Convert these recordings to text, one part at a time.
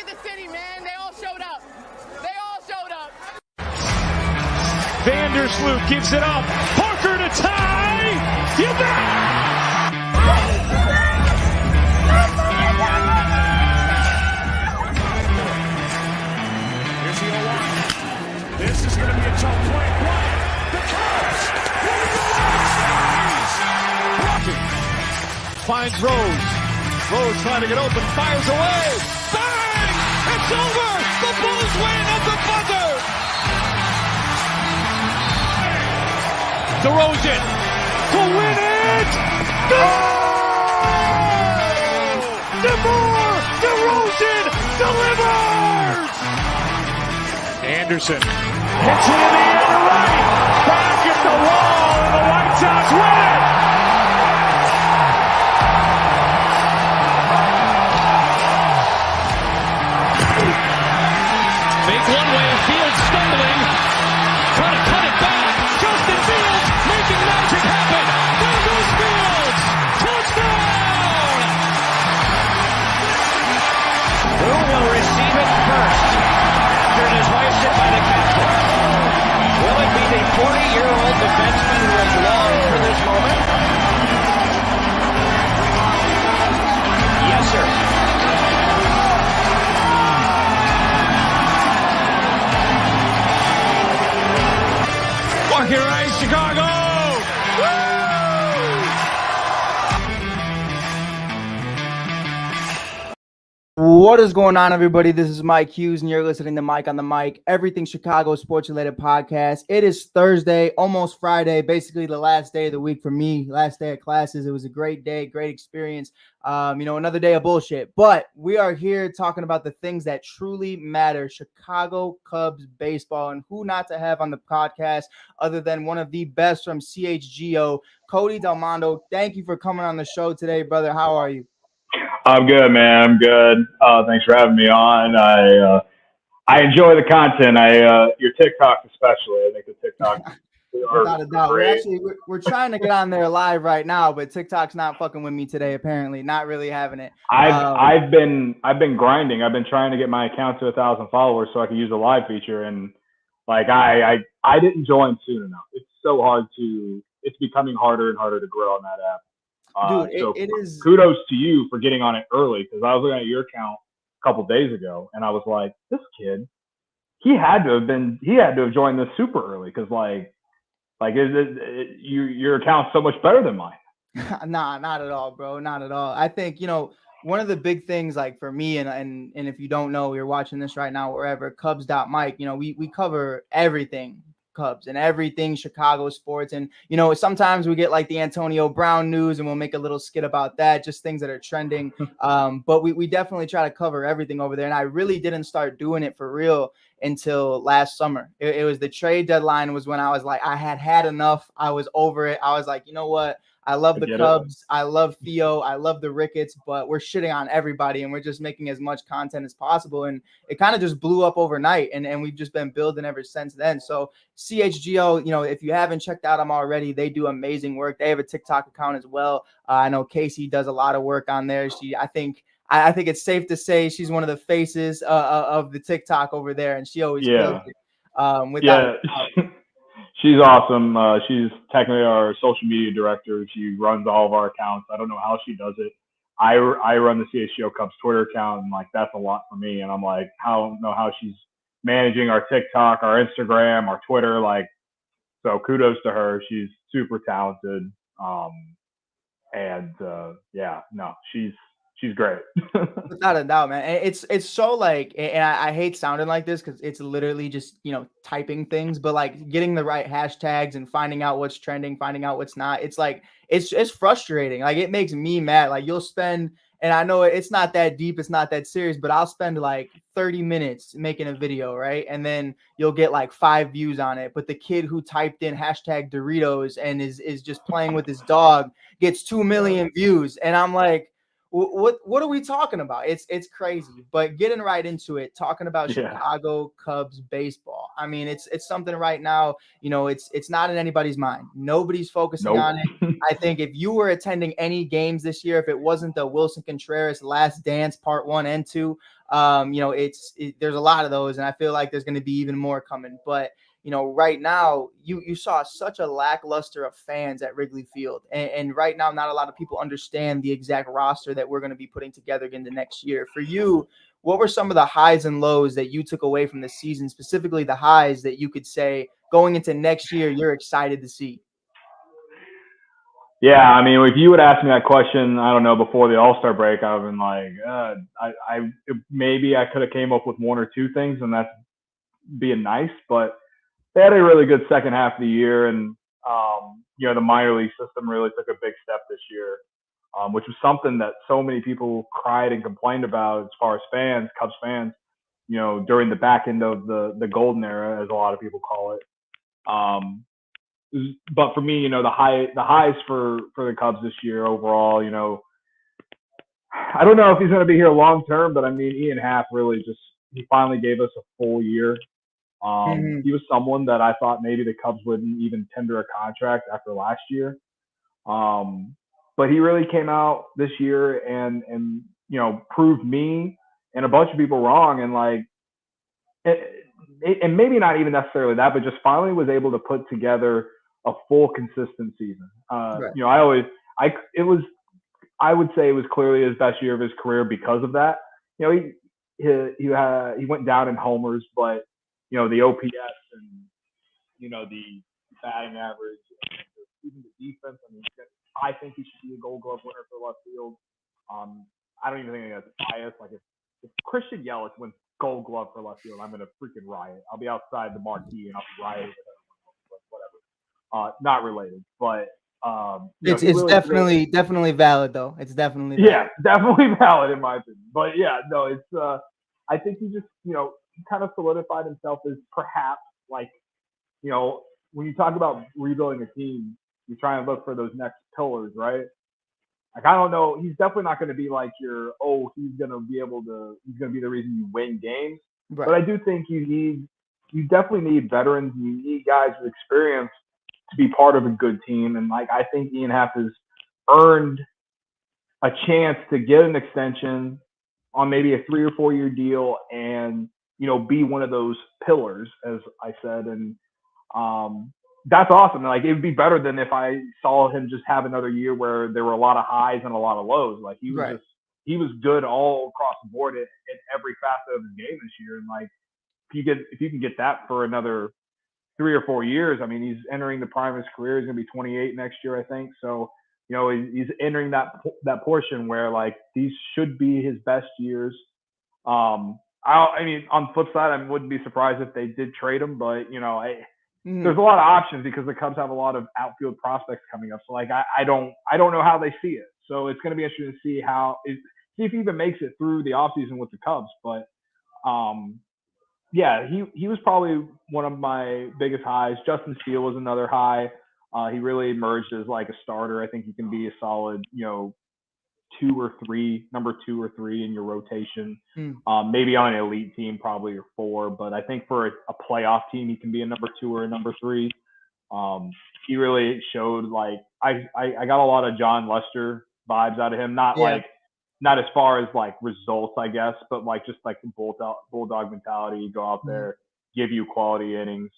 at the city, man. They all showed up. They all showed up. Vandersloot gives it up. Parker to tie. You bet. Here's the 0-1. This is going to be a tough play. Bryant, the Cubs. Finds Rose. Rose trying to get open. Fires away. Bang! It's over. The Bulls win at the buzzer. DeRozan to win it. Goal! DeMar DeRozan delivers. Anderson hits it in the air to right. Back at the wall, and the White Sox win it. Big one-way, Fields stumbling. Trying to cut it back. Justin Fields making magic happen. There goes Fields. Touchdown! Who will receive it first after it is hoisted by the captain? Will it be the 40-year-old defenseman who has longed for this moment? Yes, sir. Walking right, Chicago! What is going on, everybody? This is Mike Hughes, and you're listening to Mike on the Mic, everything Chicago sports-related podcast. It is Thursday, almost Friday, basically the last day of the week for me, last day of classes. It was a great day, great experience. Another day of bullshit. But we are here talking about the things that truly matter, Chicago Cubs baseball, and who not to have on the podcast other than one of the best from CHGO, Cody Delmendo. Thank you for coming on the show today, brother. How are you? I'm good, man. I'm good. Thanks for having me on. I enjoy the content. Your TikTok especially. I think the TikTok without a doubt. We're trying to get on there live right now, but TikTok's not fucking with me today. Apparently, not really having it. I've been grinding. I've been trying to get my account to 1,000 followers so I can use the live feature, and I didn't join soon enough. It's so hard to. It's becoming harder and harder to grow on that app. Dude, so it is. Kudos to you for getting on it early, because I was looking at your account a couple days ago, and I was like, this kid, he had to have joined this super early, because your account's so much better than mine. Nah, not at all, bro. Not at all. I think one of the big things, like for me, and if you don't know, you're watching this right now, wherever, Cubs.Mike, we cover everything Cubs and everything Chicago sports. And, sometimes we get like the Antonio Brown news and we'll make a little skit about that, just things that are trending. But we definitely try to cover everything over there. And I really didn't start doing it for real until last summer. It was the trade deadline was when I was like, I had enough. I was over it. I was like, you know what? I love the Cubs. I love Theo. I love the Ricketts, but we're shitting on everybody and we're just making as much content as possible. And it kind of just blew up overnight. And we've just been building ever since then. So CHGO, if you haven't checked out them already, they do amazing work. They have a TikTok account as well. I know Casey does a lot of work on there. I think it's safe to say she's one of the faces of the TikTok over there. And she always kills it. She's awesome. She's technically our social media director. She runs all of our accounts. I don't know how she does it. I run the CHGO Cubs Twitter account, and that's a lot for me. And I'm like, I don't know how she's managing our TikTok, our Instagram, our Twitter. So kudos to her. She's super talented. She's great. Without a doubt, man. It's so and I hate sounding like this because it's literally just, typing things, but getting the right hashtags and finding out what's trending, finding out what's not. It's frustrating. It makes me mad. You'll spend, and I know it's not that deep, it's not that serious, but I'll spend 30 minutes making a video, right? And then you'll get 5 views on it. But the kid who typed in hashtag Doritos and is just playing with his dog gets 2 million views. And I'm like, What are we talking about? It's crazy. But getting right into it, talking about Yeah. Chicago Cubs baseball. I mean, it's something right now. It's not in anybody's mind. Nobody's focusing Nope. on it. I think if you were attending any games this year, if it wasn't the Wilson Contreras Last Dance Part 1 and 2, there's a lot of those, and I feel like there's going to be even more coming. But right now you saw such a lackluster of fans at Wrigley Field. And right now, not a lot of people understand the exact roster that we're going to be putting together again the next year. For you, what were some of the highs and lows that you took away from the season, specifically the highs that you could say going into next year, you're excited to see? Yeah, I mean, if you would ask me that question, I don't know, before the All-Star break, I would have been like, maybe I could have came up with one or two things, and that's being nice. But they had a really good second half of the year, and the minor league system really took a big step this year, which was something that so many people cried and complained about as far as fans, Cubs fans, during the back end of the golden era, as a lot of people call it. But for me, the highs for the Cubs this year overall, I don't know if he's going to be here long term, but I mean, Ian Happ really he finally gave us a full year. He was someone that I thought maybe the Cubs wouldn't even tender a contract after last year. But he really came out this year and proved me and a bunch of people wrong. And and maybe not even necessarily that, but just finally was able to put together a full consistent season. Right. I would say it was clearly his best year of his career because of that. He went down in homers, but the OPS and the batting average, even the defense. I think he should be a Gold Glove winner for left field. I don't even think that's biased. Like if Christian Yelich wins Gold Glove for left field, I'm gonna freaking riot. I'll be outside the marquee and I'll be rioting. Whatever. Not related, but It's definitely valid though. It's definitely valid. Yeah, definitely valid in my opinion. But yeah, no, it's I think he just kind of solidified himself as perhaps when you talk about rebuilding a team, you try and look for those next pillars, right? Like I don't know, he's definitely not going to be like he's going to be the reason you win games. Right. But I do think you definitely need veterans, you need guys with experience to be part of a good team. And I think Ian Happ has earned a chance to get an extension on maybe a 3 or 4 year deal and be one of those pillars, as I said. And that's awesome. It would be better than if I saw him just have another year where there were a lot of highs and a lot of lows. He was he was good all across the board in every facet of his game this year. And if you can get that for another 3 or 4 years, I mean, he's entering the prime of his career. He's going to be 28 next year, I think. So, he's entering that portion where these should be his best years. I mean, on the flip side, I wouldn't be surprised if they did trade him, but there's a lot of options because the Cubs have a lot of outfield prospects coming up. So I don't know how they see it. So it's going to be interesting to see see if he even makes it through the offseason with the Cubs. But yeah, he was probably one of my biggest highs. Justin Steele was another high. He really emerged as a starter. I think he can be a solid, number 2 or 3 in your rotation. Maybe on an elite team, probably or 4. But I think for a playoff team, he can be a number 2 or a number 3. He really showed I got a lot of John Lester vibes out of him. Not as far as results, I guess, but just the bulldog mentality, go out there, give you quality innings.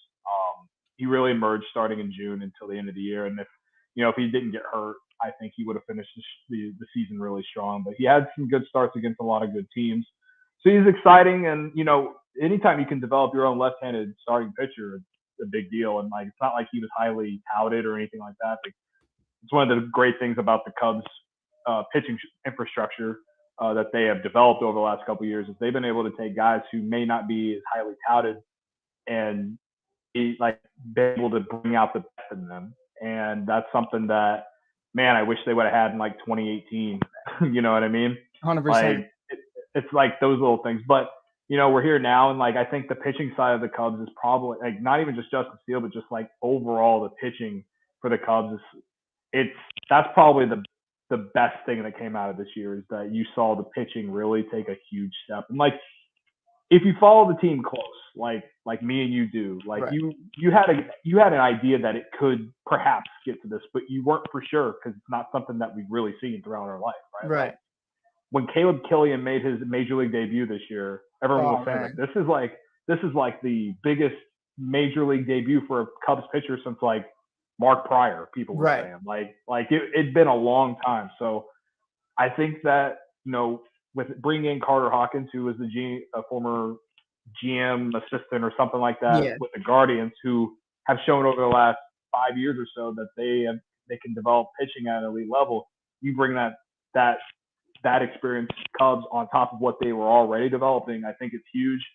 He really emerged starting in June until the end of the year. And if he didn't get hurt, I think he would have finished the season really strong. But he had some good starts against a lot of good teams. So he's exciting. And, anytime you can develop your own left-handed starting pitcher, it's a big deal. And it's not like he was highly touted or anything like that. It's one of the great things about the Cubs pitching infrastructure that they have developed over the last couple of years is they've been able to take guys who may not be as highly touted and be able to bring out the best in them. And that's something that, man, I wish they would have had in 2018. You know what I mean? 100%. It's those little things. But, we're here now. And I think the pitching side of the Cubs is probably not even just Justin Steele, but just overall the pitching for the Cubs that's probably the best thing that came out of this year is that you saw the pitching really take a huge step. And like, if you follow the team close, like me and you do, like Right. you had an idea that it could perhaps get to this, but you weren't for sure because it's not something that we've really seen throughout our life, right? Right. Like, when Caleb Killian made his major league debut this year, everyone was saying like, this is like the biggest major league debut for a Cubs pitcher since like Mark Pryor. People were Right. saying it'd been a long time. So I think that, with bringing in Carter Hawkins, who was a former GM assistant or something like that Yeah. with the Guardians, who have shown over the last 5 years or so that they can develop pitching at an elite level. You bring that experience Cubs on top of what they were already developing, I think it's huge.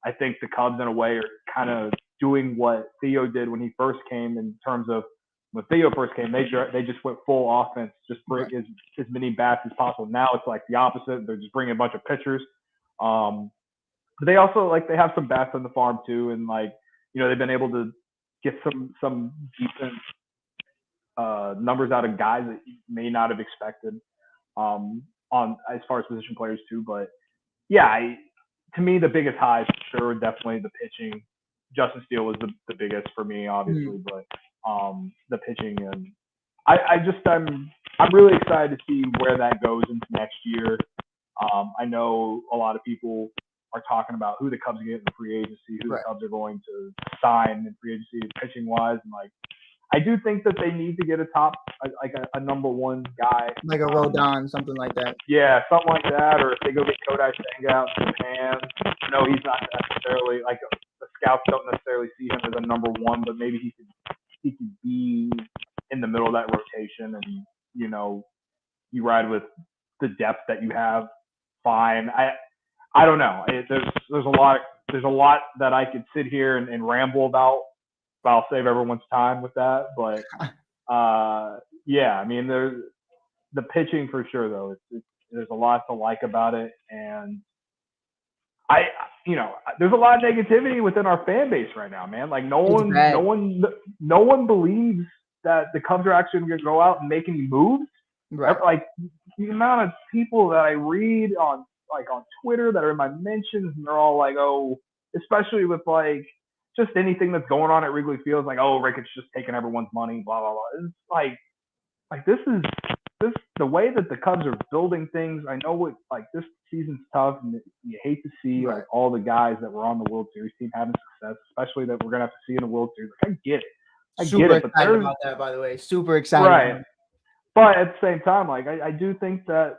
I think the Cubs in a way are kind of doing what Theo did when he first came, in terms of when Theo first came, they just went full offense, just bring as many bats as possible. Now it's like the opposite. They're just bringing a bunch of pitchers. But they also, like, they have some bats on the farm too, and they've been able to get some decent numbers out of guys that you may not have expected. On as far as position players too, but yeah, to me the biggest highs for sure definitely the pitching. Justin Steele was the biggest for me, obviously, but the pitching, and I'm really excited to see where that goes into next year. I know a lot of people are talking about who the Cubs get in the free agency, who the Cubs are going to sign in free agency pitching wise, and I do think that they need to get a number one guy. Like a Rodon, something like that. Yeah, something like that. Or if they go get Kodai Senga out in Japan, he's not necessarily, the scouts don't necessarily see him as a number one, but maybe he could be in the middle of that rotation, and you ride with the depth that you have. Fine. I don't know. There's a lot that I could sit here and ramble about. I'll save everyone's time with that, but yeah, I mean, there's the pitching for sure though. There's a lot to like about it, and there's a lot of negativity within our fan base right now, man. Like no one believes that the Cubs are actually going to go out and make any moves. Right. Like the amount of people that I read on Twitter that are in my mentions, and they're all like, oh, especially with just anything that's going on at Wrigley Field, like, oh, Ricketts just taking everyone's money, blah, blah, blah. It's this is the way that the Cubs are building things. I know this season's tough, and you hate to see all the guys that were on the World Series team having success, especially that we're going to have to see in the World Series. I get it. Super excited about that, by the way. Super excited. Right. But at the same time, I do think that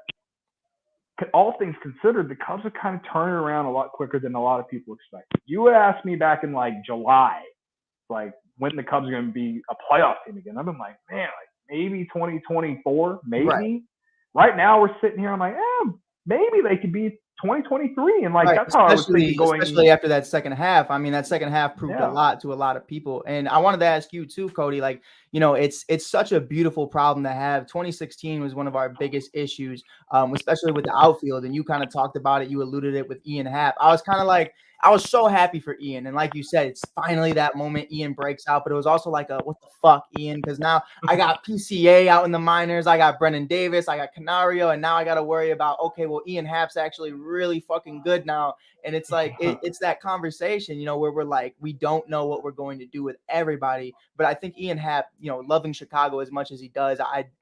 all things considered, the Cubs are kind of turning around a lot quicker than a lot of people expected. You would ask me back in July, when the Cubs are going to be a playoff team again. I've been like, man, maybe 2024, maybe. Right now we're sitting here, I'm like, maybe they could be 2023, and that's how I was thinking going. Especially after that second half. I mean, that second half proved a lot to a lot of people. And I wanted to ask you too, Cody. It's such a beautiful problem to have. 2016 was one of our biggest issues, especially with the outfield. And you kind of talked about it. You alluded it with Ian Happ. I was so happy for Ian. And like you said, it's finally that moment Ian breaks out. But it was also what the fuck, Ian? Because now I got PCA out in the minors. I got Brennan Davis. I got Canario. And now I got to worry about, okay, well, Ian Happ's actually really fucking good now. And it's it's that conversation, where we're we don't know what we're going to do with everybody. But I think Ian Happ, loving Chicago as much as he does,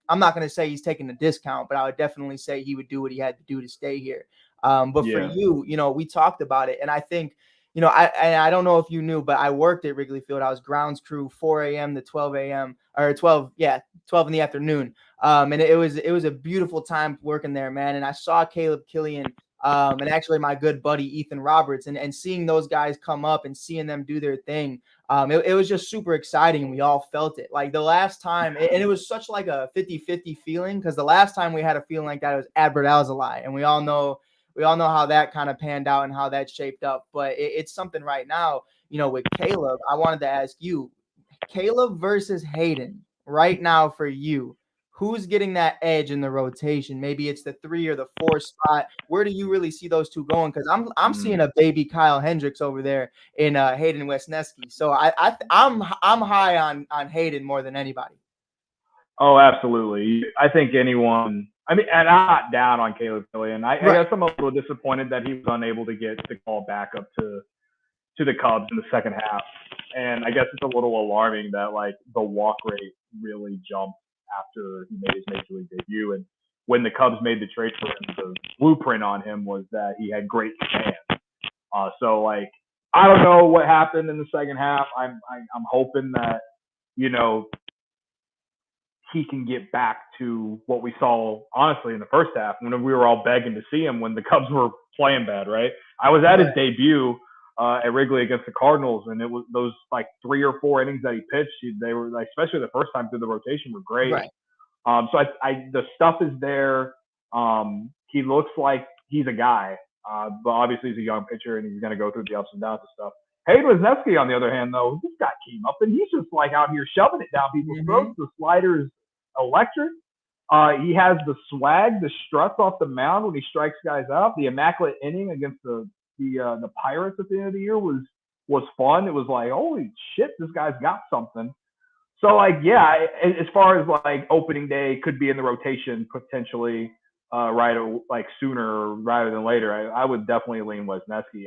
I'm not going to say he's taking a discount, but I would definitely say he would do what he had to do to stay here. But for you, we talked about it. And I think, I don't know if you knew, but I worked at Wrigley Field. I was grounds crew 4 a.m. to 12 a.m. or 12 in the afternoon. And it was a beautiful time working there, man. And I saw Caleb Killian and actually my good buddy, Ethan Roberts, and seeing those guys come up and seeing them do their thing. It was just super exciting. We all felt it. The last time, and it was such a 50-50 feeling, because the last time we had a feeling like that, it was Adbert Alzolay. And we all know how that kind of panned out and how that shaped up. But it's something right now, with Caleb. I wanted to ask you, Caleb versus Hayden right now for you, who's getting that edge in the rotation? Maybe it's the 3 or the 4 spot. Where do you really see those two going? Because I'm seeing a baby Kyle Hendricks over there in Hayden Wesneski. So I'm high on Hayden more than anybody. Oh, absolutely. I think anyone. I mean, and I'm not down on Caleb Killian. I guess I'm a little disappointed that he was unable to get the call back up to the Cubs in the second half. And I guess it's a little alarming that like the walk rate really jumped after he made his major league debut. And when the Cubs made the trade for him, the blueprint on him was that he had great command. So like I don't know what happened in the second half. I'm hoping that you know he can get back to what we saw honestly in the first half when we were all begging to see him when the Cubs were playing bad. Right? I was at his debut at Wrigley against the Cardinals, and it was those like 3 or 4 innings that he pitched. They were like, especially the first time through the rotation, were great. Right. So the stuff is there. He looks like he's a guy, but obviously he's a young pitcher and he's going to go through the ups and downs and stuff. Hayden Wesneski, on the other hand, though, this guy came up and he's just like out here shoving it down people's throats. The slider's electric. He has the swag, the struts off the mound when he strikes guys out. The immaculate inning against the Pirates at the end of the year was fun. It was like, holy shit, this guy's got something. So like, yeah, as far as like opening day could be in the rotation potentially, right, like sooner rather than later, I would definitely lean Wesneski.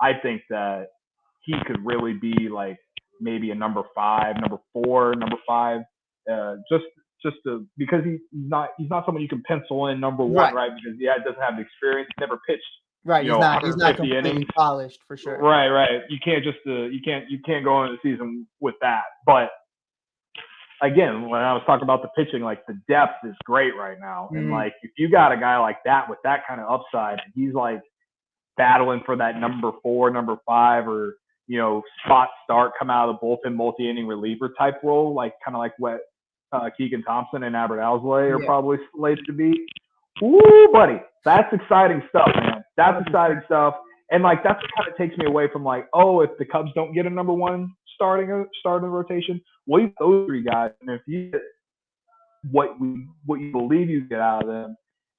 I think that he could really be like maybe a number 5, number 4, number 5, just to because he's not someone you can pencil in number 1, right? Because it doesn't have the experience, he's never pitched. Right, he's not completely innings. polished for sure. Right. You can't just you can't go into the season with that. But again, when I was talking about the pitching, like the depth is great right now, and like if you got a guy like that with that kind of upside, and he's like battling for that number 4, number 5, or spot start, come out of the bullpen, multi-inning reliever type role, like kind of like what Keegan Thompson and Albert Alzolay are probably slated to be. Ooh, buddy, that's exciting stuff, man. That's exciting stuff. And like that's what kind of takes me away from like, oh, if the Cubs don't get a number 1 starting rotation, well, you those 3 guys, and if you get what you believe you get out of them,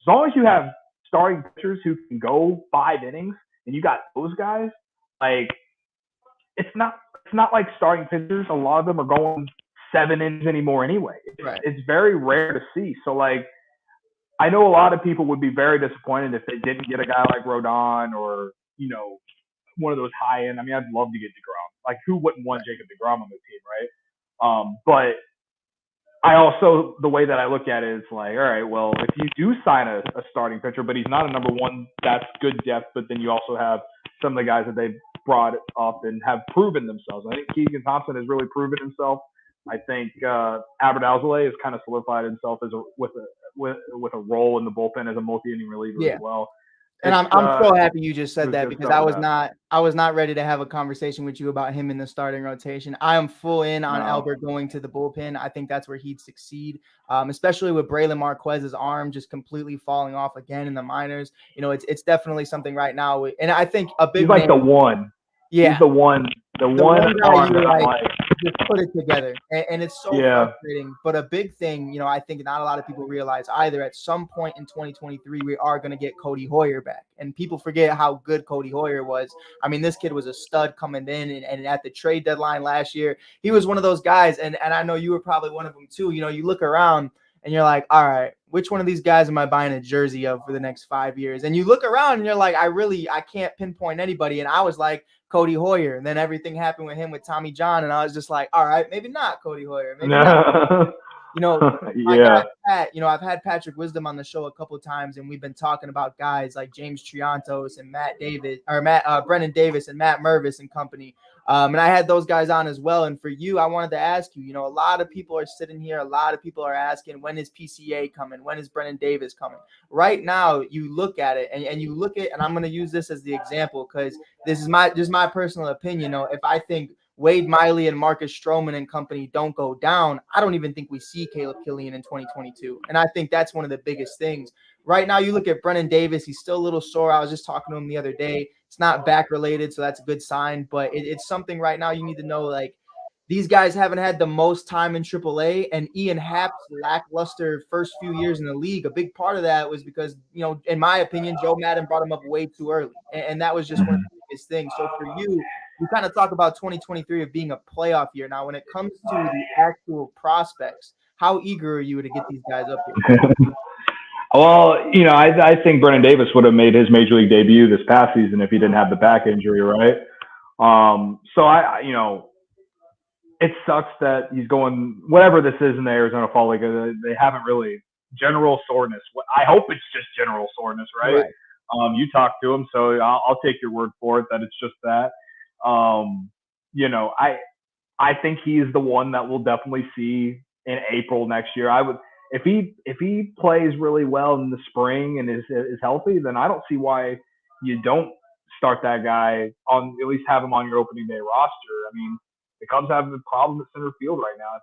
as long as you have starting pitchers who can go 5 innings, and you got those guys, like it's not like starting pitchers. A lot of them are going 7 innings anymore anyway. It's very rare to see. So like, I know a lot of people would be very disappointed if they didn't get a guy like Rodon or, one of those high end. I mean, I'd love to get DeGrom. Like, who wouldn't want Jacob DeGrom on the team, right? But I also, the way that I look at it is like, all right, well, if you do sign a starting pitcher, but he's not a number 1, that's good depth. But then you also have some of the guys that they've brought up and have proven themselves. I think Keegan Thompson has really proven himself. I think Albert Alzolay has kind of solidified himself as with a role in the bullpen as a multi-inning reliever as well. And I'm so happy you just said that, because I was not ready to have a conversation with you about him in the starting rotation. I am full in on Albert going to the bullpen. I think that's where he'd succeed, especially with Braylon Marquez's arm just completely falling off again in the minors. It's definitely something right now. And I think a big he's like the one. Yeah, he's the one arm that like just put it together, and it's so frustrating. But a big thing, I think not a lot of people realize either. At some point in 2023, we are going to get Cody Hoyer back, and people forget how good Cody Hoyer was. I mean, this kid was a stud coming in, and at the trade deadline last year, he was one of those guys. And I know you were probably one of them too. You look around and you're like, all right, which one of these guys am I buying a jersey of for the next 5 years? And you look around and you're like, I can't pinpoint anybody. And I was like, Cody Hoyer. And then everything happened with him with Tommy John. And I was just like, all right, maybe not Cody Hoyer. Maybe not. I've had Patrick Wisdom on the show a couple of times, and we've been talking about guys like James Triantos and Brennan Davis and Matt Mervis and company. And I had those guys on as well. And for you, I wanted to ask you, a lot of people are sitting here. A lot of people are asking, when is PCA coming? When is Brennan Davis coming? Right now, you look at it and you look at, and I'm going to use this as the example, because this is my personal opinion. If I think Wade Miley and Marcus Stroman and company don't go down, I don't even think we see Caleb Killian in 2022. And I think that's one of the biggest things. Right now, you look at Brennan Davis, he's still a little sore. I was just talking to him the other day. It's not back related, so that's a good sign. But it's something right now you need to know, like, these guys haven't had the most time in AAA, and Ian Happ's lackluster first few years in the league, a big part of that was because, in my opinion, Joe Madden brought him up way too early. And that was just one of the biggest things. So for you, we kind of talk about 2023 of being a playoff year. Now, when it comes to the actual prospects, How eager are you to get these guys up here? Well, I think Brennan Davis would have made his major league debut this past season if he didn't have the back injury, right? So it sucks that he's going whatever this is in the Arizona Fall League. They haven't really general soreness. I hope it's just general soreness, right? You talked to him, so I'll take your word for it that it's just that. I think he is the one that we'll definitely see in April next year. If he plays really well in the spring and is healthy, then I don't see why you don't start that guy on, at least have him on your opening day roster. I mean, the Cubs have a problem at center field right now.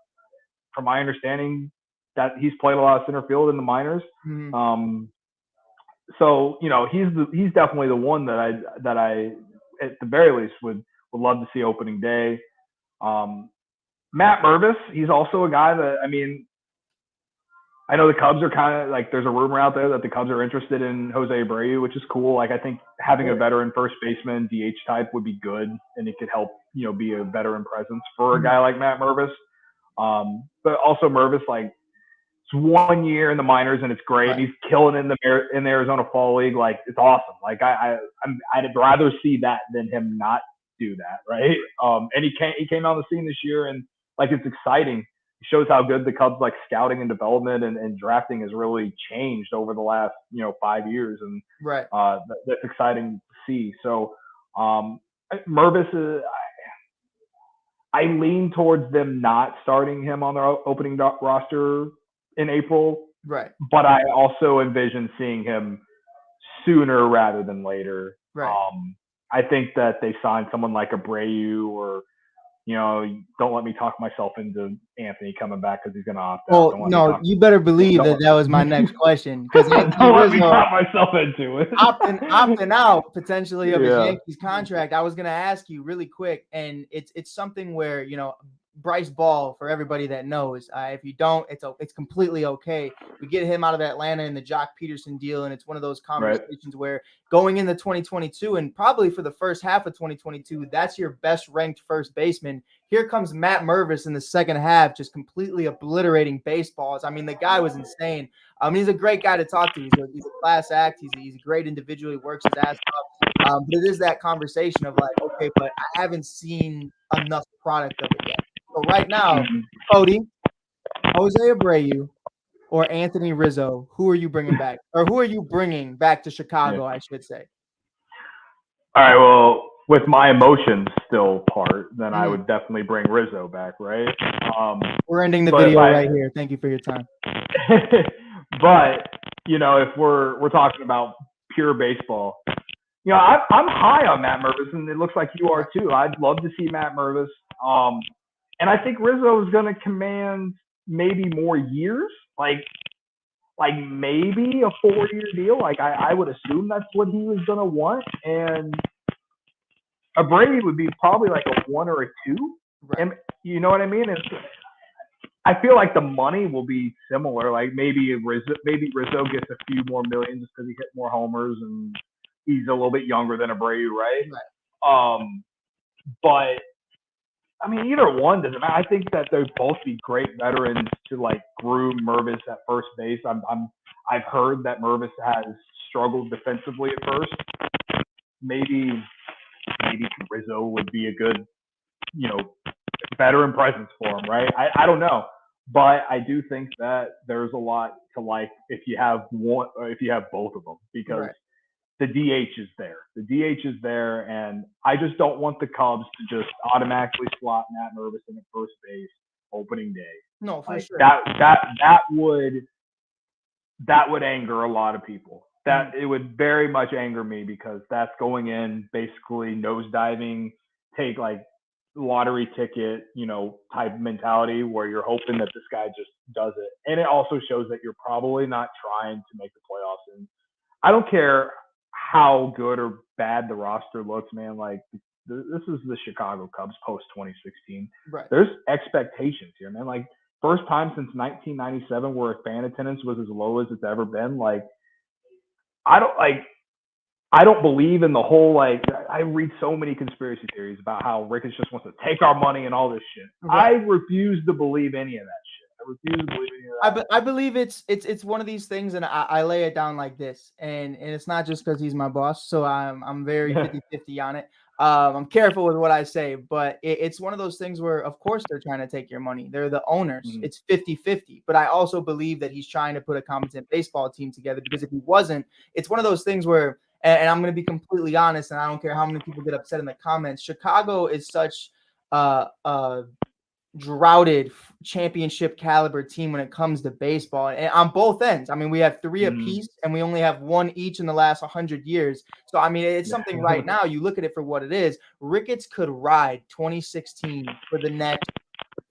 From my understanding, that he's played a lot of center field in the minors. Mm-hmm. So he's definitely the one that I at the very least would love to see opening day. Matt Mervis, he's also a guy that, I mean, I know the Cubs are kind of like, there's a rumor out there that the Cubs are interested in Jose Abreu, which is cool. Like, I think having a veteran first baseman DH type would be good, and it could help, be a veteran presence for a guy like Matt Mervis. But also Mervis, like, it's 1 year in the minors and it's great. Right. He's killing in the Arizona Fall League. Like, it's awesome. Like, I'd rather see that than him not do that, right? And he came on the scene this year, and like, it's exciting. It shows how good the Cubs, like, scouting and development and drafting has really changed over the last 5 years, and Right. That's exciting to see. So Mervis, I lean towards them not starting him on their opening roster in April, Right. but I also envision seeing him sooner rather than later. Right. I think that they signed someone like Abreu, or don't let me talk myself into Anthony coming back because he's going to opt out. Well, no, you better believe that was my next question, because don't let me talk myself into it. opting out potentially of his Yankees contract. I was going to ask you really quick, and it's something where Bryce Ball, for everybody that knows, if you don't, it's completely okay. We get him out of Atlanta in the Jock Peterson deal, and it's one of those conversations where going into 2022, and probably for the first half of 2022, that's your best ranked first baseman. Here comes Matt Mervis in the second half, just completely obliterating baseballs. I mean, the guy was insane. He's a great guy to talk to. He's a class act. He's a great individual. He works his ass off. But it is that conversation of like, okay, but I haven't seen enough product of it yet. So right now, Cody, Jose Abreu, or Anthony Rizzo, who are you bringing back? Or who are you bringing back to Chicago, I should say? All right, well, with my emotions still part, then I would definitely bring Rizzo back, right? We're ending the video right here. Thank you for your time. But, if we're talking about pure baseball, I'm high on Matt Mervis, and it looks like you are too. I'd love to see Matt Mervis. And I think Rizzo is going to command maybe more years, like maybe a 4-year deal. Like, I would assume that's what he was going to want. And Abreu would be probably like a 1 or a 2. Right. And you know what I mean? I feel like the money will be similar. Like, maybe Rizzo gets a few more millions just because he hit more homers and he's a little bit younger than Abreu, right? But I mean, either one doesn't matter. I think that they'd both be great veterans to like groom Mervis at first base. I've heard that Mervis has struggled defensively at first. Maybe Rizzo would be a good, veteran presence for him, right? I don't know, but I do think that there's a lot to like if you have one or if you have both of them, because the DH is there. The DH is there, and I just don't want the Cubs to just automatically slot Matt Mervis in at first base opening day. No, for sure. That would anger a lot of people. That it would very much anger me, because that's going in basically nosediving, take like lottery ticket, type mentality where you're hoping that this guy just does it. And it also shows that you're probably not trying to make the playoffs. And I don't care how good or bad the roster looks, man. Like, this is the Chicago Cubs post 2016. Right. There's expectations here, man. Like, first time since 1997 where fan attendance was as low as it's ever been. Like, I don't believe in the whole, like, I read so many conspiracy theories about how Ricketts just wants to take our money and all this shit. Right. I refuse to believe any of that shit. I refuse to believe any of that. I believe it's one of these things, and I lay it down like this, and it's not just because he's my boss, so I'm very 50-50 on it. I'm careful with what I say, but it's one of those things where, of course, they're trying to take your money. They're the owners. Mhm. It's 50-50. But I also believe that he's trying to put a competent baseball team together, because if he wasn't, it's one of those things where, and I'm going to be completely honest, and I don't care how many people get upset in the comments, Chicago is such droughted championship caliber team when it comes to baseball, and on both ends. I mean, we have 3 apiece, and we only have 1 each in the last 100 years. So I mean, it's something right now. You look at it for what it is. Ricketts could ride 2016 for the next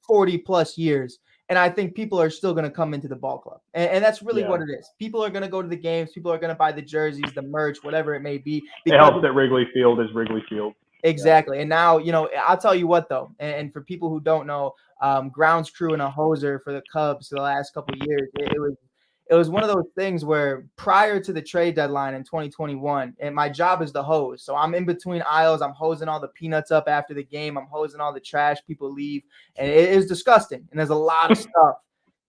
40 plus years. And I think people are still going to come into the ball club. And that's really what it is. People are going to go to the games. People are going to buy the jerseys, the merch, whatever it may be. It helps that Wrigley Field is Wrigley Field. Exactly. Yeah. And now, I'll tell you what, though, and for people who don't know, grounds crew and a hoser for the Cubs the last couple of years, it was one of those things where prior to the trade deadline in 2021, and my job is the hose. So I'm in between aisles. I'm hosing all the peanuts up after the game. I'm hosing all the trash people leave. And it is disgusting. And there's a lot of stuff.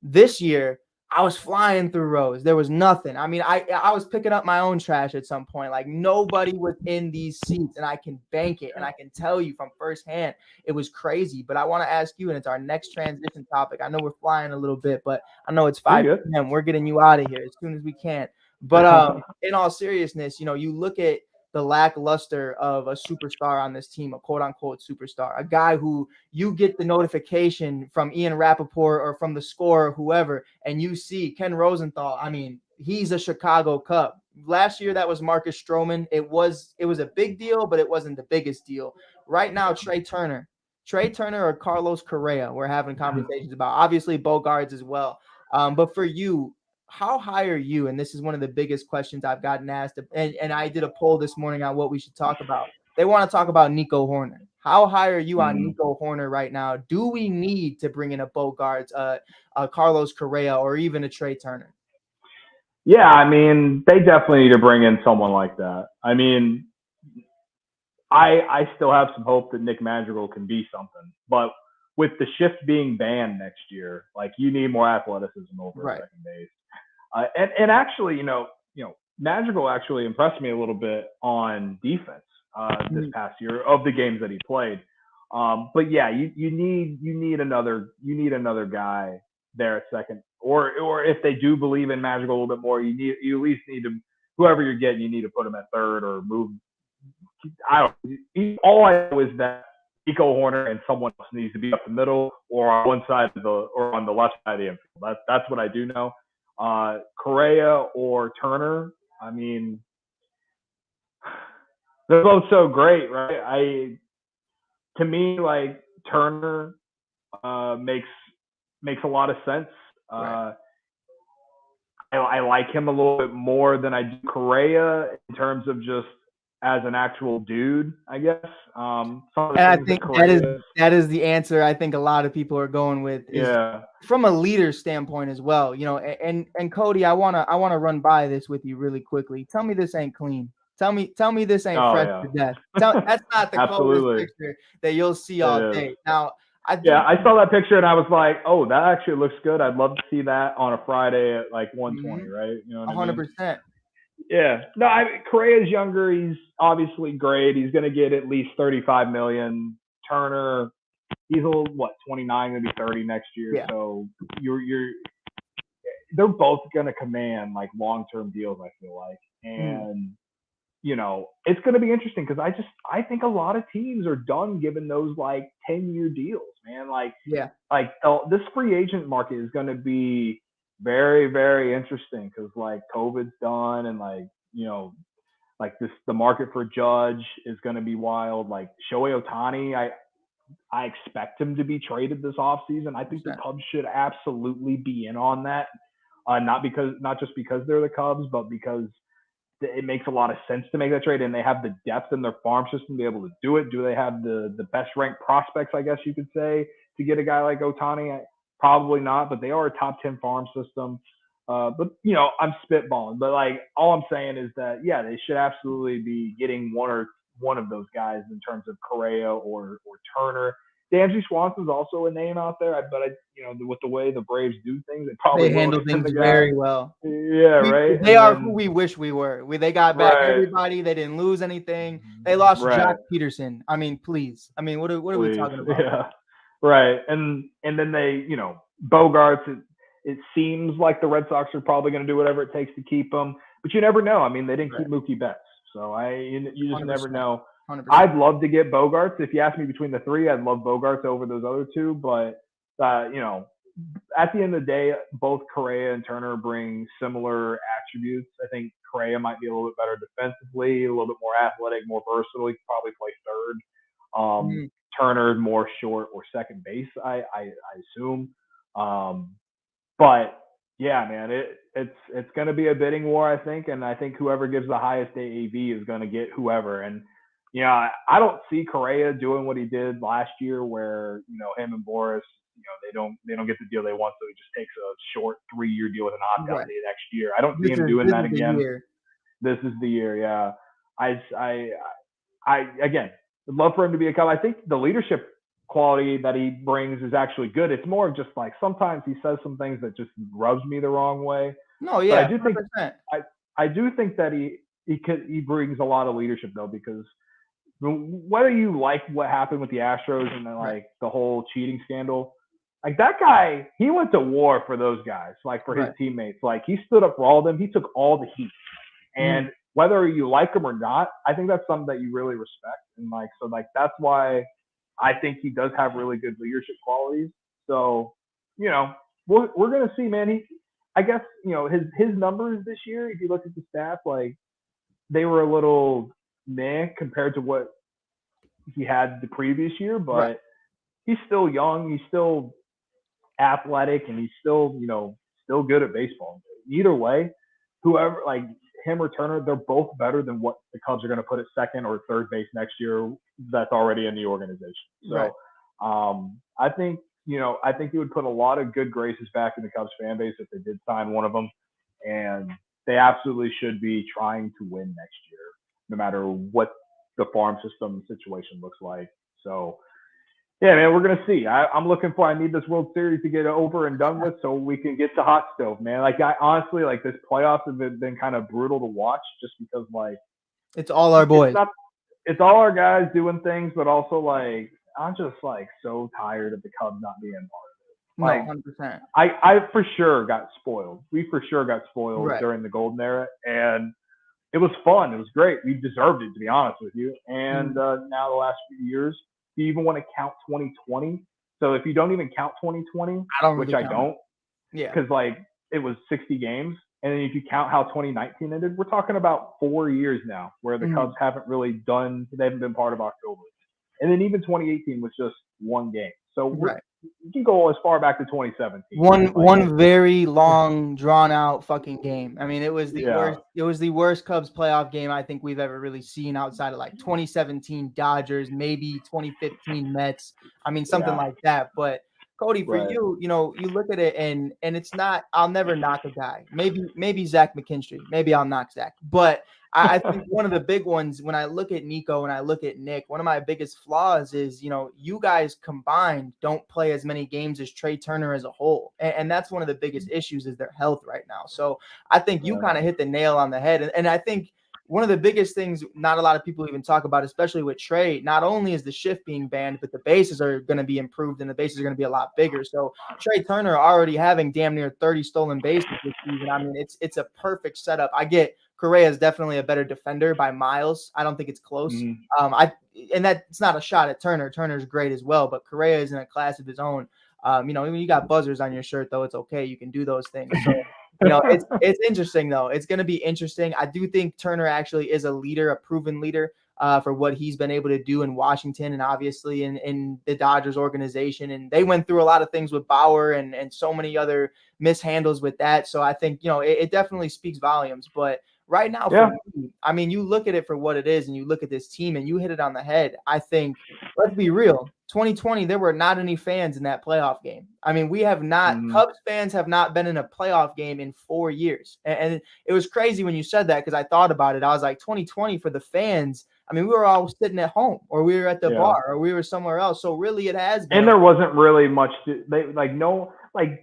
This year, I was flying through rows. There was nothing. I mean, I was picking up my own trash at some point. Like, nobody was in these seats, and I can bank it. And I can tell you from firsthand, it was crazy. But I want to ask you, and it's our next transition topic. I know we're flying a little bit, but I know it's 5 p.m. We're getting you out of here as soon as we can. But in all seriousness, you look at the lackluster of a superstar on this team, a quote-unquote superstar, a guy who you get the notification from Ian Rappaport or from the score or whoever, and you see Ken Rosenthal. I mean, he's a Chicago Cub. Last year, that was Marcus Stroman. It was a big deal, but it wasn't the biggest deal. Right now, Trey Turner or Carlos Correa, we're having conversations about. Obviously, Bogarts as well. But for you, how high are you? And this is one of the biggest questions I've gotten asked. And I did a poll this morning on what we should talk about. They want to talk about Nico Hoerner. How high are you on Nico Hoerner right now? Do we need to bring in a Bogarts, a Carlos Correa, or even a Trey Turner? Yeah, I mean, they definitely need to bring in someone like that. I mean, I still have some hope that Nick Madrigal can be something. But with the shift being banned next year, like, you need more athleticism over second base. And actually, Madrigal actually impressed me a little bit on defense this past year of the games that he played. But yeah, you need another guy there at second, or if they do believe in Madrigal a little bit more, you at least need to, whoever you're getting, you need to put him at third or move. All I know is that Nico Hoerner and someone else needs to be up the middle or on one side or on the left side of the infield. That's what I do know. Correa or Turner, I mean, they're both so great, right? To me, like, Turner makes a lot of sense. Right. I like him a little bit more than I do Correa in terms of just as an actual dude, I guess. And I think that is the answer I think a lot of people are going with. From a leader standpoint as well, and Cody, I wanna run by this with you really quickly. Tell me this ain't clean. Tell me this ain't fresh to death. That's not the coldest picture that you'll see all day. Now, I saw that picture and I was like, oh, that actually looks good. I'd love to see that on a Friday at like 1:20, right? You know what 100%. I mean? Yeah. No, Correa's younger. He's obviously great. He's going to get at least $35 million. Turner, he's 29, maybe 30 next year. Yeah. So they're both going to command like long-term deals, I feel like. And it's going to be interesting because I think a lot of teams are done giving those like 10-year deals, man. Like, this free agent market is going to be very, very interesting because like COVID's done and the market for Judge is going to be wild. Like Shohei Ohtani, I expect him to be traded this offseason. I think the Cubs should absolutely be in on that. Not just because they're the Cubs, but because it makes a lot of sense to make that trade, and they have the depth in their farm system to be able to do it. Do they have the best ranked prospects, I guess you could say, to get a guy like Ohtani? Probably not, but they are a top 10 farm system. But I'm spitballing. But like, all I'm saying is that they should absolutely be getting one of those guys in terms of Correa or Turner. Dansby Swanson's also a name out there, but with the way the Braves do things, they probably They will handle extend things the guy. very well. Yeah, right. They And are then, who we wish we were. They got back right, everybody. They didn't lose anything. They lost right. Jock Peterson. I mean, please. I mean, what are we Please, talking about? yeah, right. And then they, Bogarts. It seems like the Red Sox are probably going to do whatever it takes to keep him, but you never know. I mean, they didn't keep Mookie Betts, so you just never know. 100%. I'd love to get Bogarts. If you ask me between the three, I'd love Bogarts over those other two. But at the end of the day, both Correa and Turner bring similar attributes. I think Correa might be a little bit better defensively, a little bit more athletic, more versatile. He could probably play third. Turner more short or second base, I assume. But yeah, man, it's going to be a bidding war, I think, and I think whoever gives the highest AAV is going to get whoever. And I don't see Correa doing what he did last year, where him and Boris, they don't get the deal they want, so he just takes a short 3-year deal with an opt-out day next year. I don't see him doing that again. This is the year, yeah. I again would love for him to be a Cub. I think the leadership quality that he brings is actually good. It's more of just like sometimes he says some things that just rubs me the wrong way. No, yeah, but I do think that he brings a lot of leadership though, because whether you like what happened with the Astros and the whole cheating scandal, like that guy, he went to war for those guys, like for his teammates. Like he stood up for all of them. He took all the heat. And whether you like him or not, I think that's something that you really respect. And that's why I think he does have really good leadership qualities. So, we're going to see, man. I guess, his numbers this year, if you look at the stats, they were a little meh compared to what he had the previous year, but he's still young. He's still athletic, and he's still good at baseball. Either way, whoever, him or Turner, they're both better than what the Cubs are going to put at second or third base next year that's already in the organization. So I think he would put a lot of good graces back in the Cubs fan base if they did sign one of them. And they absolutely should be trying to win next year, no matter what the farm system situation looks like. So, yeah, man, we're going to see. I'm looking for – I need this World Series to get over and done with so we can get to hot stove, man. I honestly, this playoffs have been kind of brutal to watch just because, it's all our boys. It's all our guys doing things, but also, I'm just, so tired of the Cubs not being part of it. 100%. I for sure got spoiled. We for sure got spoiled during the golden era, and it was fun. It was great. We deserved it, to be honest with you. And now the last few years, do you even want to count 2020? So if you don't even count 2020, which I don't, because it was 60 games, and then if you count how 2019 ended, we're talking about 4 years now where the Cubs haven't really they haven't been part of October. And then even 2018 was just one game. So you can go as far back to 2017. One very long, drawn out fucking game. I mean, it was the worst. It was the worst Cubs playoff game I think we've ever really seen outside of 2017 Dodgers, maybe 2015 Mets. I mean, something like that. But Cody, for you, you look at it and it's not. I'll never knock a guy. Maybe Zach McKinstry. Maybe I'll knock Zach. But I think one of the big ones when I look at Nico and I look at Nick, one of my biggest flaws is, you guys combined don't play as many games as Trey Turner as a whole. And that's one of the biggest issues is their health right now. So I think you kind of hit the nail on the head. And I think one of the biggest things not a lot of people even talk about, especially with Trey, not only is the shift being banned, but the bases are going to be improved and the bases are going to be a lot bigger. So Trey Turner already having damn near 30 stolen bases this season. I mean, it's a perfect setup. I get Correa is definitely a better defender by miles. I don't think it's close. And that's not a shot at Turner. Turner's great as well, but Correa is in a class of his own. When you got buzzers on your shirt, though, it's okay. You can do those things. So, it's interesting, though. It's going to be interesting. I do think Turner actually is a leader, a proven leader for what he's been able to do in Washington and obviously in the Dodgers organization. And they went through a lot of things with Bauer and so many other mishandles with that. So I think, it definitely speaks volumes. But right now, for me, I mean, you look at it for what it is, and you look at this team, and you hit it on the head. I think, let's be real, 2020, there were not any fans in that playoff game. I mean, we have not, Cubs fans have not been in a playoff game in 4 years. And it was crazy when you said that, because I thought about it. I was like, 2020 for the fans, I mean, we were all sitting at home, or we were at the bar, or we were somewhere else. So really, it has been. And there wasn't really much.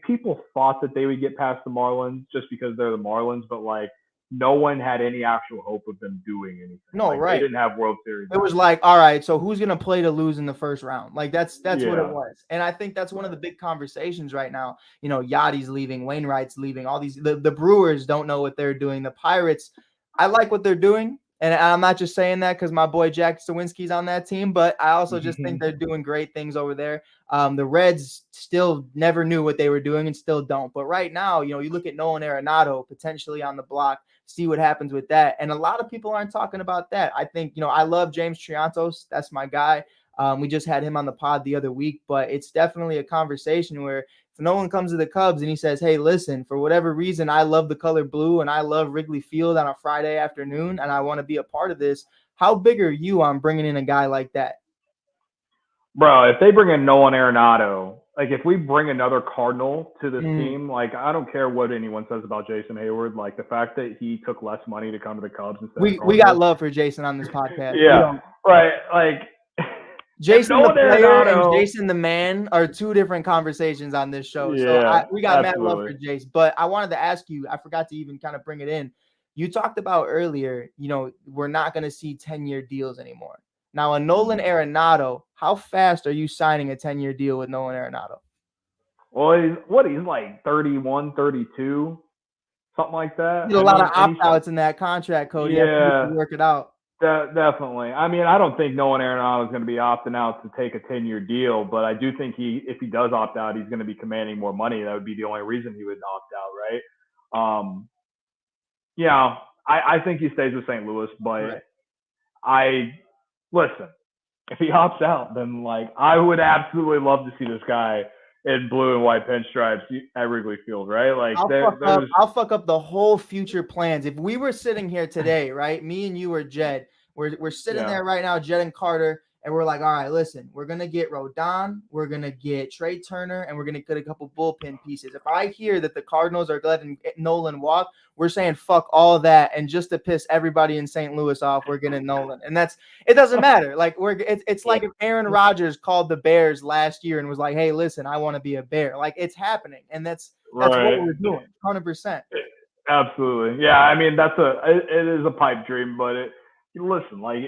People thought that they would get past the Marlins just because they're the Marlins, but like no one had any actual hope of them doing anything. No, like, right? They didn't have World Series. It was like, all right, so who's gonna play to lose in the first round? Like that's what it was. And I think that's one of the big conversations right now. You know, Yachty's leaving, Wainwright's leaving. All these the Brewers don't know what they're doing. The Pirates, I like what they're doing. And I'm not just saying that because my boy Jack Sawinski's on that team, but I also just think they're doing great things over there. The Reds still never knew what they were doing and still don't. But right now, you know, you look at Nolan Arenado potentially on the block, see what happens with that. And a lot of people aren't talking about that. I think, you know, I love James Triantos. That's my guy. We just had him on the pod the other week, but it's definitely a conversation where if no one comes to the Cubs and he says, hey, listen, for whatever reason, I love the color blue and I love Wrigley Field on a Friday afternoon and I want to be a part of this, how big are you on bringing in a guy like that? Bro, if they bring in Nolan Arenado, like if we bring another Cardinal to this team, like I don't care what anyone says about Jason Hayward, like the fact that he took less money to come to the Cubs instead of we got love for Jason on this podcast. Yeah, right. Like Jason the player and Jason the man are two different conversations on this show. Yeah, so we got mad love for Jace. But I wanted to ask you, I forgot to even kind of bring it in. You talked about earlier, you know, we're not going to see 10-year deals anymore. Now, a Nolan Arenado, how fast are you signing a 10-year deal with Nolan Arenado? Well, he's like 31, 32, something like that. There's a lot of opt-outs in that contract, Cody. Yeah. Work it out. Definitely. I mean, I don't think Nolan Arenado is going to be opting out to take a 10-year deal, but I do think if he does opt out, he's going to be commanding more money. That would be the only reason he would opt out, right? Yeah, I think he stays with St. Louis, but listen, if he opts out, then like I would absolutely love to see this guy in blue and white pinstripes at Wrigley Field, right? Like I'll fuck up the whole future plans. If we were sitting here today, right? Me and you or Jed, we're sitting there right now, Jed and Carter, and we're like, all right, listen, we're gonna get Rodon, we're gonna get Trey Turner, and we're gonna get a couple bullpen pieces. If I hear that the Cardinals are letting Nolan walk, we're saying fuck all that, and just to piss everybody in St. Louis off, we're getting Nolan, and it doesn't matter. Like it's like if Aaron Rodgers called the Bears last year and was like, hey, listen, I want to be a Bear. Like it's happening, and that's what we're doing, 100%. Absolutely, yeah. I mean, it is a pipe dream, but listen, like.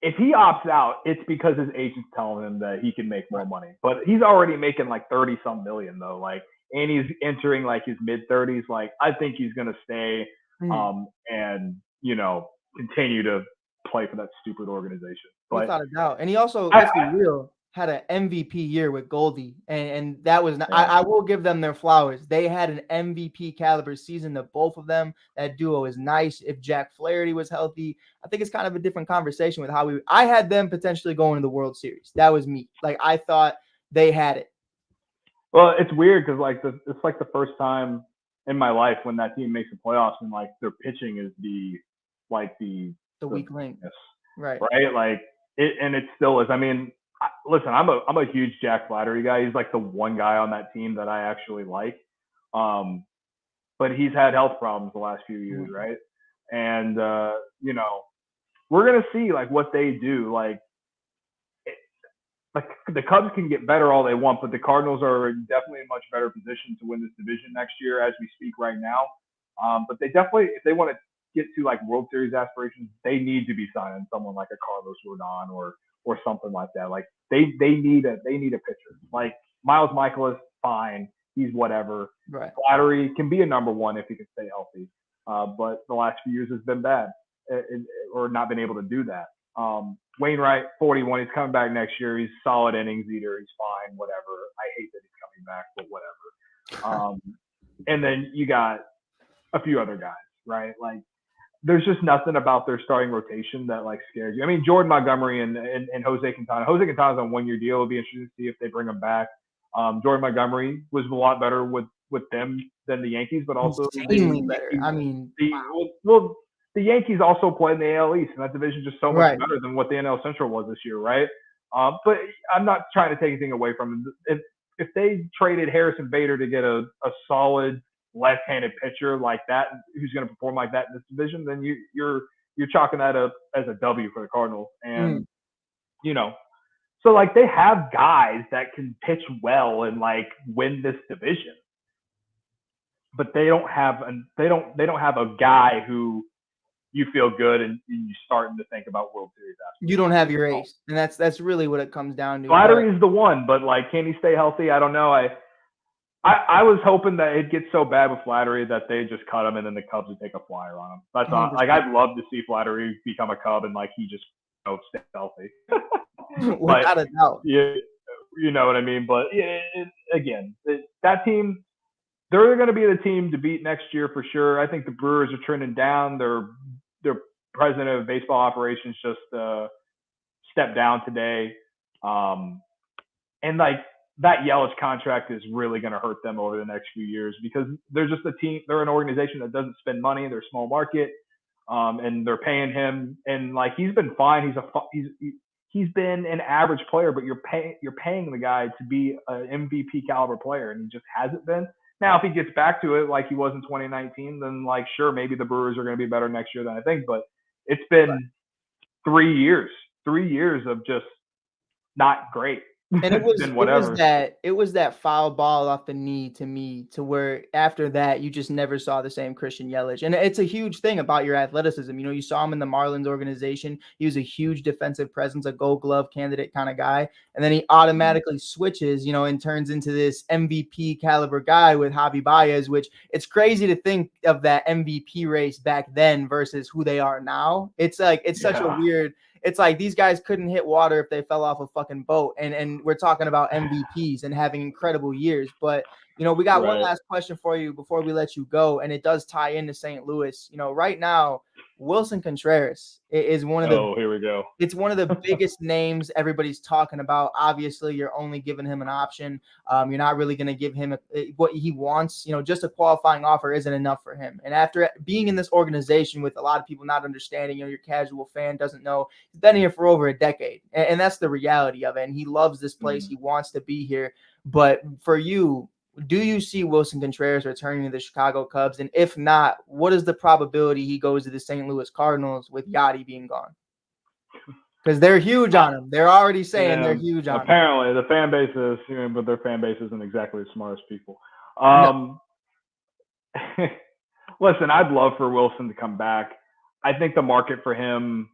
If he opts out, it's because his agent's telling him that he can make more money. But he's already making like 30-some million though. Like, and he's entering like his mid-30s. Like, I think he's gonna stay and you know continue to play for that stupid organization. But without a doubt, and he also, let's be real, had an MVP year with Goldie, and that was not, I will give them their flowers. They had an MVP caliber season to both of them. That duo is nice. If Jack Flaherty was healthy, I think it's kind of a different conversation with how I had them potentially going to the World Series. That was me. Like I thought they had it. Well, it's weird because like it's like the first time in my life when that team makes the playoffs and like their pitching is the weak link, right? Like and it still is. I mean. Listen, I'm a huge Jack Flaherty guy. He's like the one guy on that team that I actually like. But he's had health problems the last few years, right? And you know, we're gonna see like what they do. Like the Cubs can get better all they want, but the Cardinals are definitely in a much better position to win this division next year as we speak right now. But they definitely, if they want to get to like World Series aspirations, they need to be signing someone like a Carlos Rodon or something like that. Like they need a pitcher. Like Miles Michaelis, fine, he's whatever. Right. Flattery can be a number one if he can stay healthy. But the last few years has been bad or not been able to do that. Wainwright, 41, he's coming back next year. He's solid innings eater. He's fine, whatever. I hate that he's coming back, but whatever. And then you got a few other guys, right? Like there's just nothing about their starting rotation that like scares you. I mean, Jordan Montgomery and Jose Quintana. Jose Quintana's on 1 year deal. It'll be interesting to see if they bring him back. Jordan Montgomery was a lot better with them than the Yankees, but also insanely better. I mean, the Yankees also play in the AL East, and that division is just so much right. better than what the NL Central was this year, right? But I'm not trying to take anything away from them. If they traded Harrison Bader to get a solid left-handed pitcher like that, who's going to perform like that in this division, then you're chalking that up as a W for the Cardinals. And so like they have guys that can pitch well and like win this division, but they don't have a guy who you feel good and you're starting to think about World Series after. You don't have your ace, and that's really what it comes down to. Flattery is the one, but like, can he stay healthy? I don't know. I was hoping that it gets so bad with Flattery that they just cut him and then the Cubs would take a flyer on him. That's all. Like, I'd love to see Flattery become a Cub and like he just stay healthy. Without a doubt. Yeah, you know what I mean. But that team, they're going to be the team to beat next year for sure. I think the Brewers are trending down. Their president of baseball operations just stepped down today, and like that Yelich contract is really going to hurt them over the next few years because they're just a team. They're an organization that doesn't spend money. They're a small market, and they're paying him. And like he's been fine. He's been an average player, but you're paying the guy to be an MVP caliber player, and he just hasn't been. Now, if he gets back to it like he was in 2019, then like sure, maybe the Brewers are going to be better next year than I think. But it's been 3 years of just not great. And it was that foul ball off the knee to me to where after that you just never saw the same Christian Yelich. And it's a huge thing about your athleticism. You saw him in the Marlins organization. He was a huge defensive presence, a Gold Glove candidate kind of guy. And then he automatically switches, and turns into this MVP caliber guy with Javi Baez, which it's crazy to think of that MVP race back then versus who they are now. It's like such a weird. It's like these guys couldn't hit water if they fell off a fucking boat. And we're talking about MVPs and having incredible years. But, we got one last question for you before we let you go. And it does tie into St. Louis. Right now, Wilson Contreras is one of the. Oh, here we go. It's one of the biggest names everybody's talking about. Obviously, you're only giving him an option. You're not really going to give him what he wants. Just a qualifying offer isn't enough for him. And after being in this organization with a lot of people not understanding, your casual fan doesn't know, he's been here for over a decade. And that's the reality of it. And he loves this place. Mm-hmm. He wants to be here. But for you, do you see Wilson Contreras returning to the Chicago Cubs? And if not, what is the probability he goes to the St. Louis Cardinals with Yachty being gone? Because they're huge on him. They're already saying they're huge on him. Apparently, the fan base is, but their fan base isn't exactly the smartest people. Listen, I'd love for Wilson to come back. I think the market for him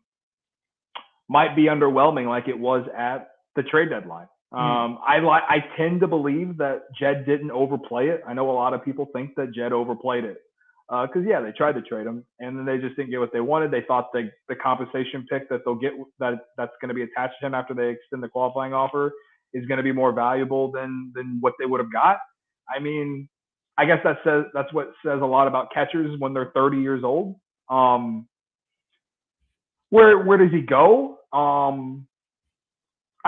might be underwhelming like it was at the trade deadline. I tend to believe that Jed didn't overplay it. I know a lot of people think that Jed overplayed it because they tried to trade him and then they just didn't get what they wanted. They thought the compensation pick that they'll get that's going to be attached to him after they extend the qualifying offer is going to be more valuable than what they would have got. I mean, I guess that's what says a lot about catchers when they're 30 years old. Where does he go? I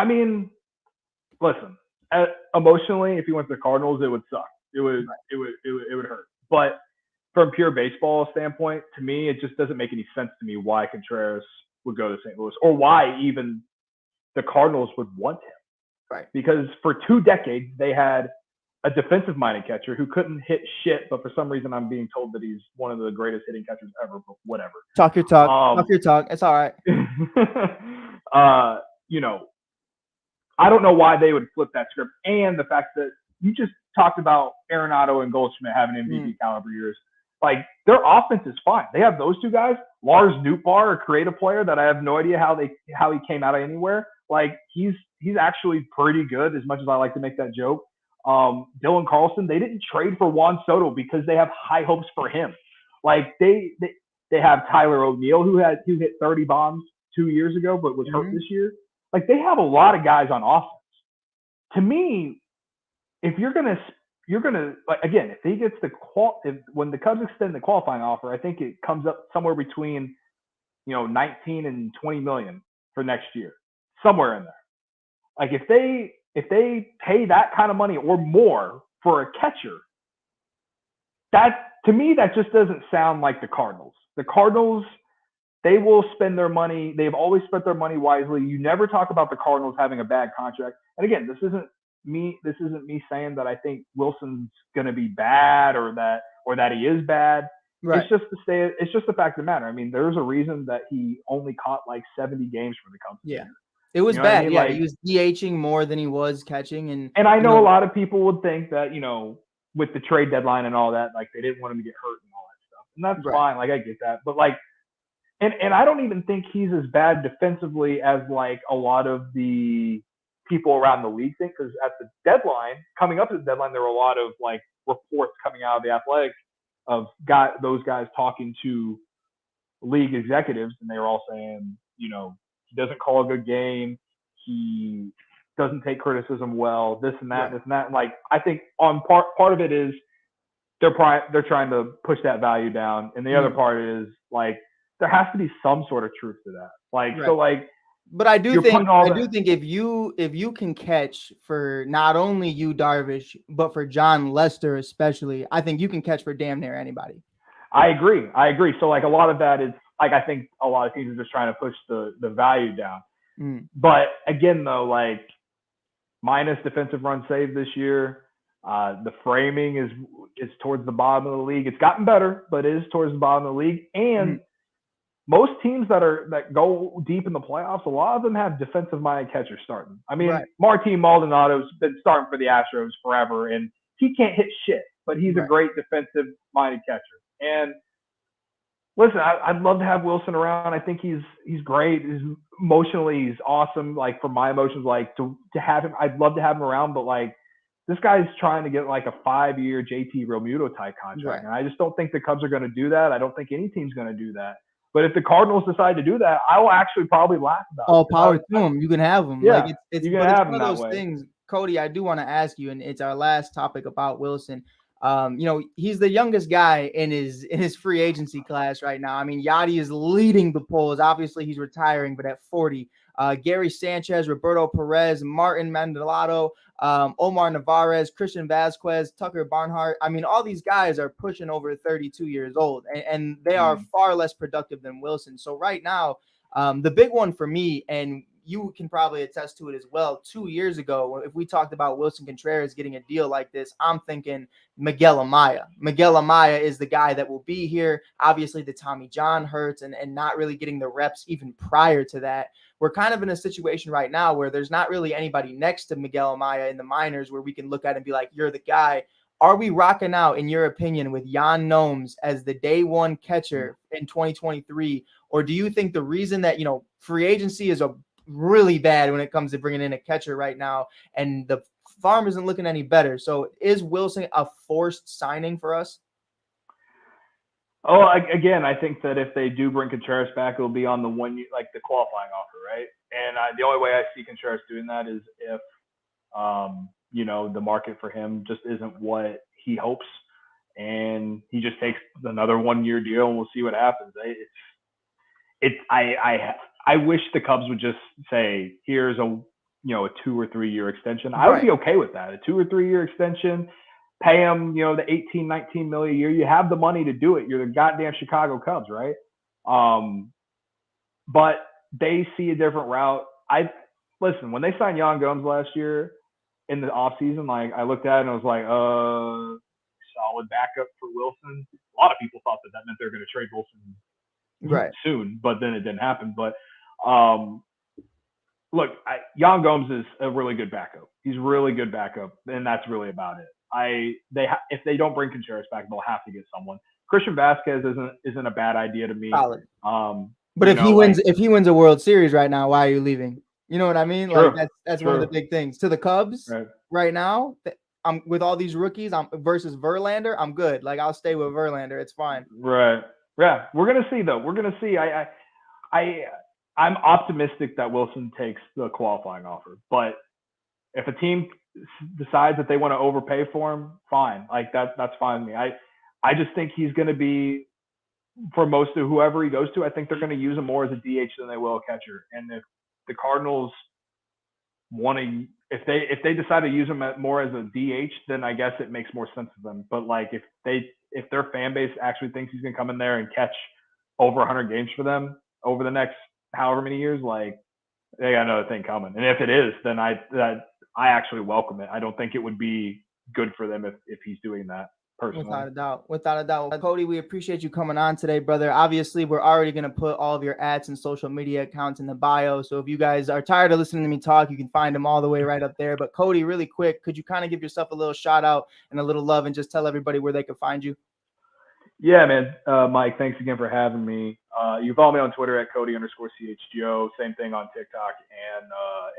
mean, listen, emotionally, if he went to the Cardinals, it would suck. It would hurt. But from pure baseball standpoint, to me, it just doesn't make any sense to me why Contreras would go to St. Louis or why even the Cardinals would want him. Right. Because for 2 decades, they had a defensive-minded catcher who couldn't hit shit, but for some reason, I'm being told that he's one of the greatest hitting catchers ever. But whatever. Talk your talk. Talk your talk. It's all right. I don't know why they would flip that script, and the fact that you just talked about Arenado and Goldschmidt having MVP caliber years. Like their offense is fine. They have those 2 guys. Lars Nootbaar, a creative player that I have no idea how he came out of anywhere. Like he's actually pretty good. As much as I like to make that joke. Dylan Carlson, they didn't trade for Juan Soto because they have high hopes for him. Like they have Tyler O'Neill who hit 30 bombs 2 years ago, but was hurt this year. Like they have a lot of guys on offense. To me, if you're gonna like again, if he gets when the Cubs extend the qualifying offer, I think it comes up somewhere between 19 and 20 million for next year, somewhere in there. Like if they pay that kind of money or more for a catcher, that to me, that just doesn't sound like the Cardinals. The Cardinals, they will spend their money. They've always spent their money wisely. You never talk about the Cardinals having a bad contract. And again, this isn't me saying that I think Wilson's going to be bad or that he is bad. Right. It's just the fact of the matter. I mean, there's a reason that he only caught like 70 games for the Cubs. Yeah. It was bad. I mean? Yeah, he was DHing more than he was catching. And I know a lot of people would think that, with the trade deadline and all that, like they didn't want him to get hurt and all that stuff. And that's fine. Like I get that. But like, and I don't even think he's as bad defensively as like a lot of the people around the league think, because at the deadline, coming up to the deadline, there were a lot of like reports coming out of the Athletic of those guys talking to league executives, and they were all saying, he doesn't call a good game, he doesn't take criticism well, this and that, this and that. And like I think on part of it is they're trying to push that value down, and the other part is like there has to be some sort of truth to that. Like so, like. But I do think if you can catch for not only you Darvish, but for John Lester especially, I think you can catch for damn near anybody. I agree. So like a lot of that is like I think a lot of teams are just trying to push the value down. But again though, like minus defensive run saved this year, the framing is towards the bottom of the league. It's gotten better, but it is towards the bottom of the league. And most teams that go deep in the playoffs, a lot of them have defensive-minded catchers starting. I mean, Martin Maldonado's been starting for the Astros forever, and he can't hit shit, but he's a great defensive-minded catcher. And listen, I'd love to have Wilson around. I think he's great. Emotionally, he's awesome. Like for my emotions, like to have him, I'd love to have him around, but like this guy's trying to get like a 5-year JT Realmuto type contract, and I just don't think the Cubs are going to do that. I don't think any team's going to do that. But if the Cardinals decide to do that, I will actually probably laugh about it. All power to them. You can have them. Yeah, like it's you can have one of those things. Cody, I do want to ask you, and it's our last topic about Wilson. He's the youngest guy in his free agency class right now. I mean, Yachty is leading the polls. Obviously, he's retiring, but at 40. Gary Sanchez, Roberto Perez, Martin Maldonado, Omar Narvaez, Christian Vasquez, Tucker Barnhart. I mean, all these guys are pushing over 32 years old, and they are far less productive than Wilson. So right now, the big one for me, and you can probably attest to it as well, 2 years ago, if we talked about Wilson Contreras getting a deal like this, I'm thinking Miguel Amaya. Miguel Amaya is the guy that will be here. Obviously, the Tommy John hurts and not really getting the reps even prior to that. We're kind of in a situation right now where there's not really anybody next to Miguel Amaya in the minors where we can look at and be like, you're the guy. Are we rocking out, in your opinion, with Jan Nomes as the day one catcher in 2023? Or do you think the reason that, free agency is really bad when it comes to bringing in a catcher right now, and the farm isn't looking any better? So is Wilson a forced signing for us? Oh, again, I think that if they do bring Contreras back, it'll be on the 1 year, like the qualifying offer, right? And the only way I see Contreras doing that is if, the market for him just isn't what he hopes, and he just takes another 1 year deal, and we'll see what happens. I wish the Cubs would just say, here's a 2 or 3 year extension. I would be okay with that. A 2 or 3 year extension, pay him, the 18, 19 million a year. You have the money to do it. You're the goddamn Chicago Cubs, right? But they see a different route. Listen, when they signed Yan Gomes last year in the offseason, like I looked at it and I was like, solid backup for Wilson. A lot of people thought that meant they were going to trade Wilson soon, but then it didn't happen. But look, Yan Gomes is a really good backup. He's a really good backup, and that's really about it. If they don't bring Contreras back, they'll have to get someone. Christian Vasquez isn't a bad idea to me. Solid. But if he wins a World Series right now, why are you leaving? You know what I mean? True. Like that's one of the big things. To the Cubs right now, I'm with all these rookies. I'm versus Verlander. I'm good. Like I'll stay with Verlander. It's fine. Right. Yeah. We're gonna see though. We're gonna see. I'm optimistic that Wilson takes the qualifying offer, but if a team decides that they want to overpay for him, fine. Like that's fine with me. I just think he's going to be, for most of whoever he goes to, I think they're going to use him more as a DH than they will a catcher. And if the Cardinals want to, if they decide to use him more as a DH, then I guess it makes more sense to them. But like if if their fan base actually thinks he's gonna come in there and catch over 100 games for them over the next however many years, like they got another thing coming. And if it is, then I actually welcome it. I don't think it would be good for them if he's doing that. Personally. Without a doubt. Cody, we appreciate you coming on today, brother. Obviously, we're already going to put all of your ads and social media accounts in the bio. So if you guys are tired of listening to me talk, you can find them all the way right up there. But Cody, really quick, could you kind of give yourself a little shout out and a little love and just tell everybody where they can find you? Yeah, man. Mike, thanks again for having me. You can follow me on Twitter at Cody_CHGO. Same thing on TikTok and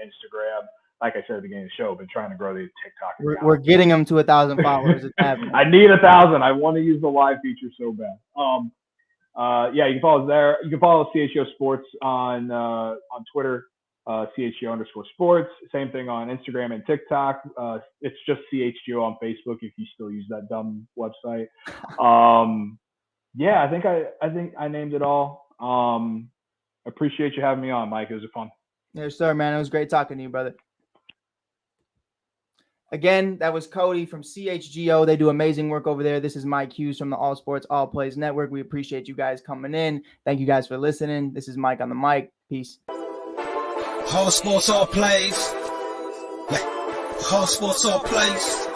Instagram. Like I said at the beginning of the show, I've been trying to grow the TikTok account. We're getting them to 1,000 followers. I need 1,000. I want to use the live feature so bad. Yeah, you can follow us there. You can follow CHGO Sports on Twitter, CHGO_sports. Same thing on Instagram and TikTok. It's just CHGO on Facebook if you still use that dumb website. Yeah, I think I named it all. Appreciate you having me on, Mike. It was fun. Yes, sir, man. It was great talking to you, brother. Again, that was Cody from CHGO. They do amazing work over there. This is Mike Hughes from the All Sports All Plays Network. We appreciate you guys coming in. Thank you guys for listening. This is Mike on the mic. Peace. All Sports All Plays. All Sports All Plays.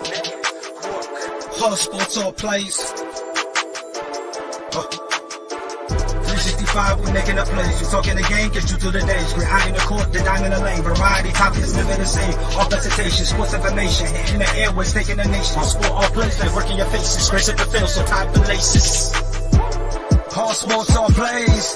All Sports All Plays. 365, we making a plays. You talking the game, get you through the days. We're high in the court, the dime in the lane. Variety topics, living the same. All presentation, sports information. In the airways, taking the nation. All sport, all plays, like working your faces. Grace at the field, so tie the laces. All sports, all plays.